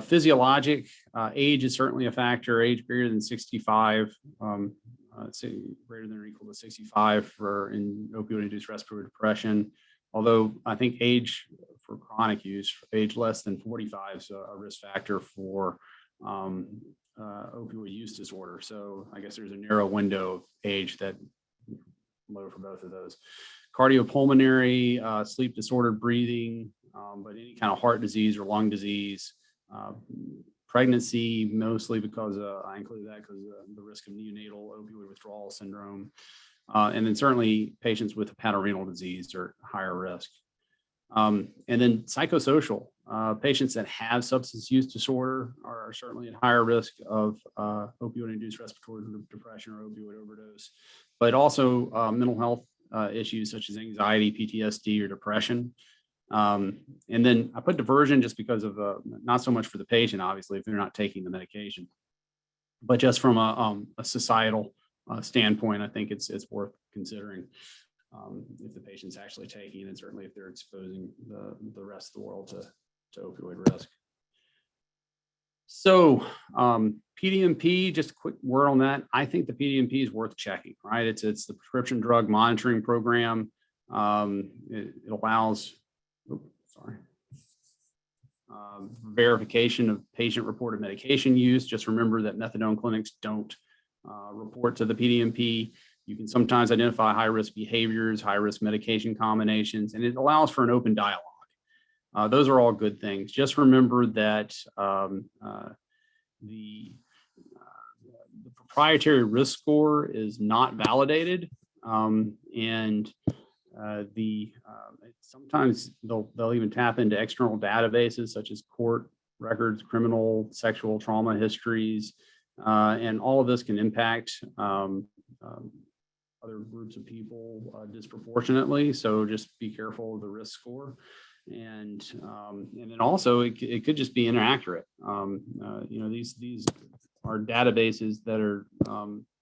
Physiologic, age is certainly a factor. Age greater than 65, greater than or equal to 65 in opioid-induced respiratory depression. Although I think age for chronic use, age less than 45 is a risk factor for opioid use disorder. So I guess there's a narrow window of age that low for both of those. Cardiopulmonary, sleep disordered breathing, but any kind of heart disease or lung disease. Pregnancy, mostly because I include that because of the risk of neonatal opioid withdrawal syndrome. And then certainly patients with hepatorenal disease are higher risk. And then psychosocial, patients that have substance use disorder are certainly at higher risk of opioid-induced respiratory depression or opioid overdose, but also mental health issues such as anxiety, PTSD, or depression. And then I put diversion just because of not so much for the patient, obviously, if they're not taking the medication, but just from a societal standpoint, I think it's worth considering if the patient's actually taking it, and certainly if they're exposing the rest of the world to opioid risk. So PDMP, just a quick word on that. I think the PDMP is worth checking, right? It's the prescription drug monitoring program. It allows, verification of patient-reported medication use. Just remember that methadone clinics don't report to the PDMP. You can sometimes identify high-risk behaviors, high-risk medication combinations, and it allows for an open dialogue. Those are all good things. Just remember that the proprietary risk score is not validated, and sometimes they'll even tap into external databases such as court records, criminal, sexual trauma histories, and all of this can impact other groups of people disproportionately. So just be careful of the risk score. And then also it could just be inaccurate. These are databases that are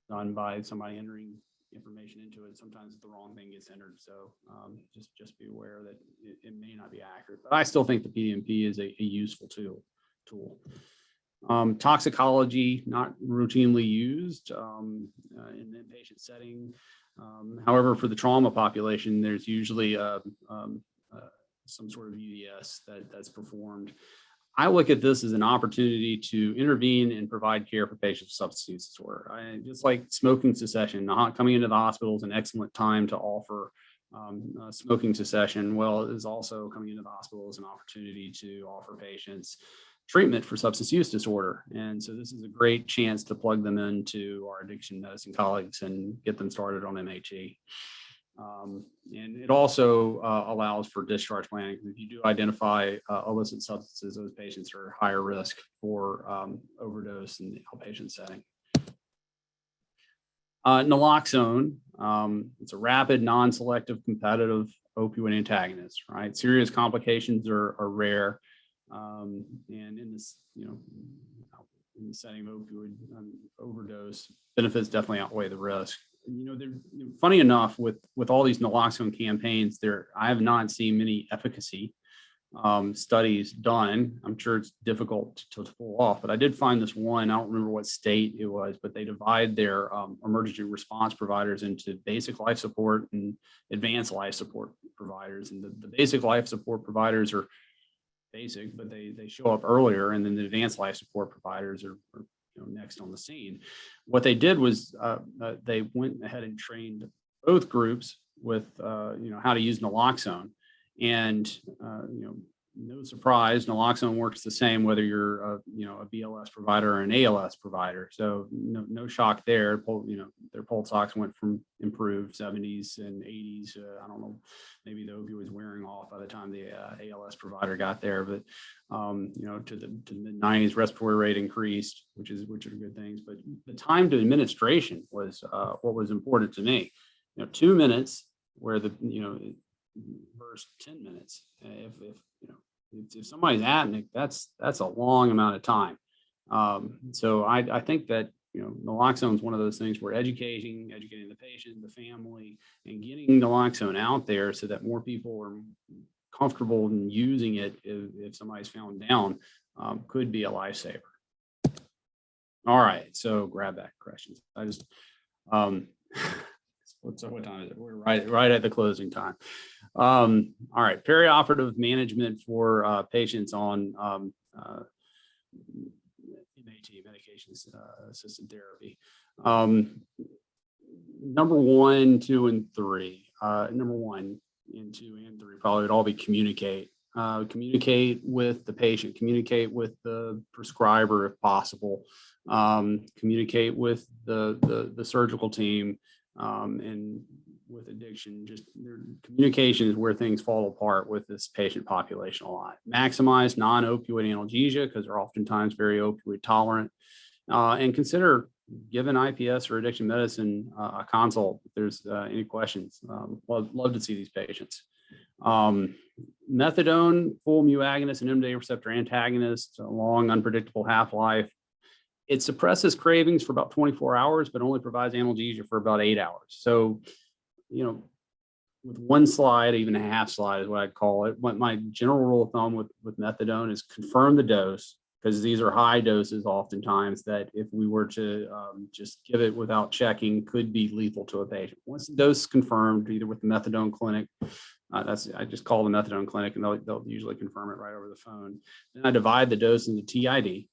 done by somebody entering information into it. Sometimes the wrong thing gets entered. So just be aware that it may not be accurate, but I still think the PDMP is a useful tool. Toxicology, not routinely used in the inpatient setting. However, for the trauma population, there's usually some sort of UDS that's performed. I look at this as an opportunity to intervene and provide care for patients with substance use disorder. Just like smoking cessation, coming into the hospital is an excellent time to offer smoking cessation. Well, it is also coming into the hospital as an opportunity to offer patients treatment for substance use disorder. And so this is a great chance to plug them into our addiction medicine colleagues and get them started on MHE. And it also allows for discharge planning. If you do identify illicit substances, those patients are higher risk for overdose in the outpatient setting. Naloxone, it's a rapid, non-selective, competitive opioid antagonist, right? Serious complications are rare. And in this, in the setting of opioid overdose, benefits definitely outweigh the risk. Funny enough, with all these naloxone campaigns, I have not seen many efficacy studies done. I'm sure it's difficult to pull off, but I did find this one. I don't remember what state it was, but they divide their emergency response providers into basic life support and advanced life support providers. And the basic life support providers are basic, but they show up earlier, and then the advanced life support providers are next on the scene. What they did was they went ahead and trained both groups with how to use naloxone, and no surprise, naloxone works the same whether you're a BLS provider or an ALS provider. So no shock there. Their pulse ox went from improved 70s and 80s. I don't know, maybe the opioid was wearing off by the time the ALS provider got there, but to the mid 90s, respiratory rate increased, which are good things. But the time to administration was what was important to me. 2 minutes where versus 10 minutes. If somebody's apneic, that's a long amount of time. So I think that naloxone is one of those things where educating the patient, the family, and getting naloxone out there so that more people are comfortable in using it if somebody's found down could be a lifesaver. All right, so grab that questions. I just what time is it? We're right at the closing time. All right, perioperative management for patients on MAT, medication assisted therapy. Number 1, 2, and 3. Number 1 and 2 and 3 probably would all be communicate. Communicate with the patient, communicate with the prescriber if possible, communicate with the surgical team, and with addiction. Just communication is where things fall apart with this patient population a lot. Maximize non-opioid analgesia because they're oftentimes very opioid tolerant, and consider giving IPS or addiction medicine a consult if there's any questions. Love to see these patients. Methadone, full mu agonist and NMDA receptor antagonist, a long unpredictable half-life. It suppresses cravings for about 24 hours, but only provides analgesia for about 8 hours. So, with one slide, even a half slide is what I'd call it. My general rule of thumb with methadone is confirm the dose, because these are high doses oftentimes that if we were to just give it without checking could be lethal to a patient. Once the dose is confirmed, either with the methadone clinic, I just call the methadone clinic and they'll usually confirm it right over the phone. Then I divide the dose into TID.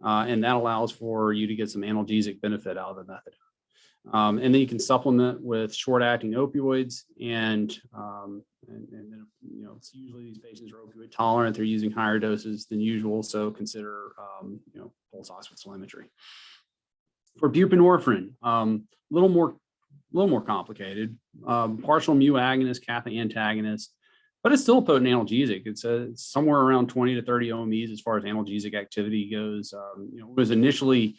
And that allows for you to get some analgesic benefit out of the methadone. And then you can supplement with short-acting opioids, and then, it's usually these patients are opioid tolerant. They're using higher doses than usual, so consider pulse oximetry. For buprenorphine, a little more complicated. Partial mu agonist, kappa antagonist, but it's still a potent analgesic. It's somewhere around 20 to 30 OMEs as far as analgesic activity goes. It was initially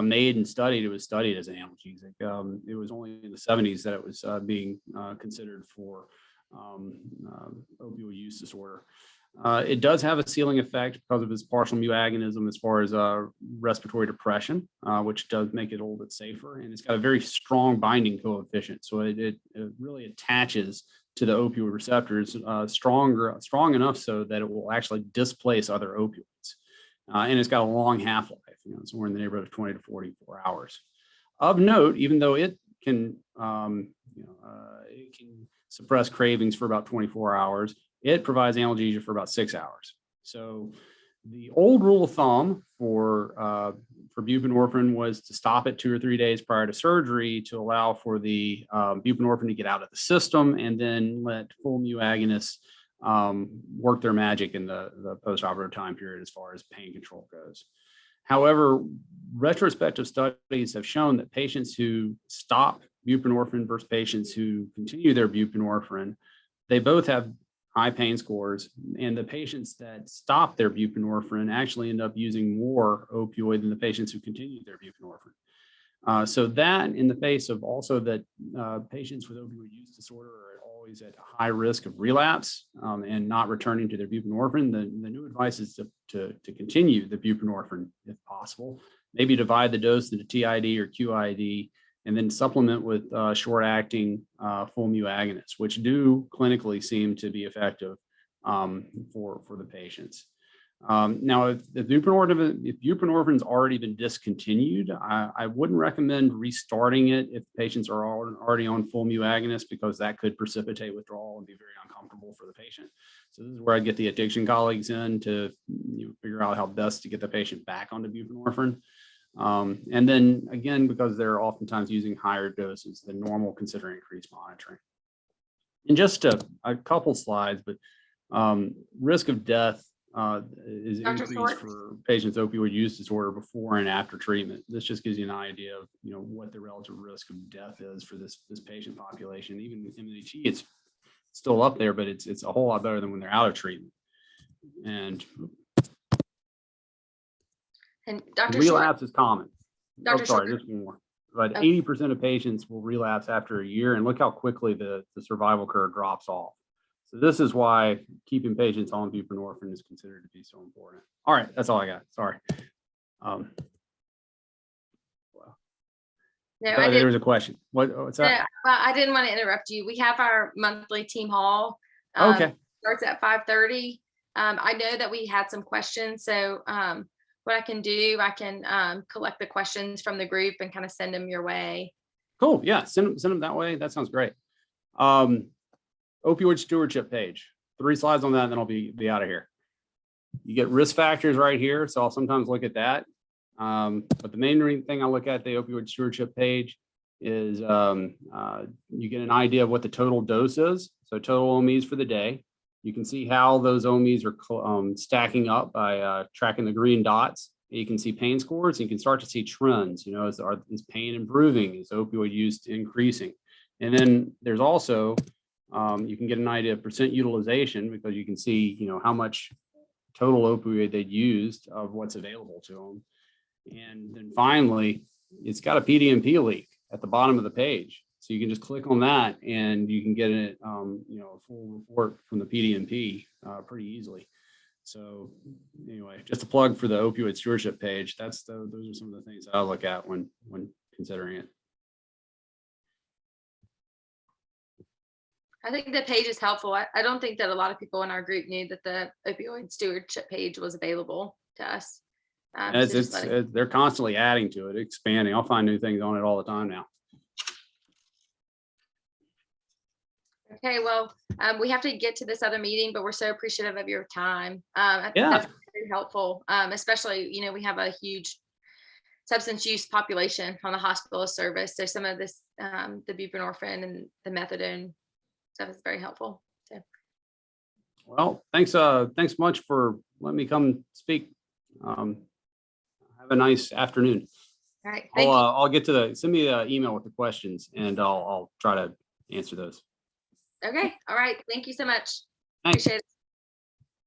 made and studied. It was studied as an analgesic. It was only in the 70s that it was being considered for opioid use disorder. It does have a ceiling effect because of its partial mu agonism as far as respiratory depression, which does make it a little bit safer. And it's got a very strong binding coefficient. So it really attaches to the opioid receptors strong enough so that it will actually displace other opioids. And it's got a long half-life, somewhere in the neighborhood of 20 to 44 hours. Of note, even though it can suppress cravings for about 24 hours, it provides analgesia for about 6 hours. So the old rule of thumb for buprenorphine was to stop it 2 or 3 days prior to surgery to allow for the buprenorphine to get out of the system, and then let full mu agonists work their magic in the postoperative time period as far as pain control goes. However, retrospective studies have shown that patients who stop buprenorphine versus patients who continue their buprenorphine, they both have high pain scores, and the patients that stop their buprenorphine actually end up using more opioid than the patients who continue their buprenorphine. So that, in the face of also that patients with opioid use disorder are always at high risk of relapse and not returning to their buprenorphine, the new advice is to continue the buprenorphine if possible, maybe divide the dose into TID or QID, and then supplement with short-acting full mu agonists, which do clinically seem to be effective for the patients. Now, if buprenorphine's already been discontinued, I wouldn't recommend restarting it if patients are already on full mu agonist, because that could precipitate withdrawal and be very uncomfortable for the patient. So this is where I get the addiction colleagues in to figure out how best to get the patient back onto buprenorphine. And then again, because they're oftentimes using higher doses than normal, consider increased monitoring. And just a couple slides, but risk of death is Dr. increased Short? for patients with opioid use disorder before and after treatment. This just gives you an idea of what the relative risk of death is for this patient population. Even with MNHE, it's still up there, but it's a whole lot better than when they're out of treatment. And Dr. relapse Short, is common. Dr. Sorry, Short. just one more. But Oh. 80% of patients will relapse after a year, and look how quickly the survival curve drops off. So this is why keeping patients on buprenorphine is considered to be so important. All right, that's all I got. Sorry. No, There was a question. What's that? well, I didn't want to interrupt you. We have our monthly team hall. Okay. Starts at 5:30. I know that we had some questions, so what I can do, I can collect the questions from the group and kind of send them your way. Cool. Yeah, send them that way. That sounds great. Opioid stewardship page. 3 slides on that, and then I'll be out of here. You get risk factors right here, so I'll sometimes look at that. But the main thing I look at the opioid stewardship page is you get an idea of what the total dose is. So total OMEs for the day. You can see how those OMEs are stacking up by tracking the green dots. You can see pain scores. And you can start to see trends. Is pain improving? Is opioid use increasing? And then there's also you can get an idea of percent utilization, because you can see how much total opioid they'd used of what's available to them. And then finally, it's got a PDMP leak at the bottom of the page. So you can just click on that and you can get a full report from the PDMP pretty easily. So anyway, just a plug for the opioid stewardship page. Those are some of the things that I look at when considering it. I think the page is helpful. I don't think that a lot of people in our group knew that the opioid stewardship page was available to us. They're constantly adding to it, expanding. I'll find new things on it all the time now. Okay, well, we have to get to this other meeting, but we're so appreciative of your time. I think Yeah. that's very helpful, especially, we have a huge substance use population on the hospital service. So some of this, the buprenorphine and the methadone stuff is very helpful. So. Well, thanks much for letting me come speak. Have a nice afternoon. All right. Thank you. I'll get to send me an email with the questions and I'll try to answer those. Okay. All right. Thank you so much. Thanks. Appreciate it.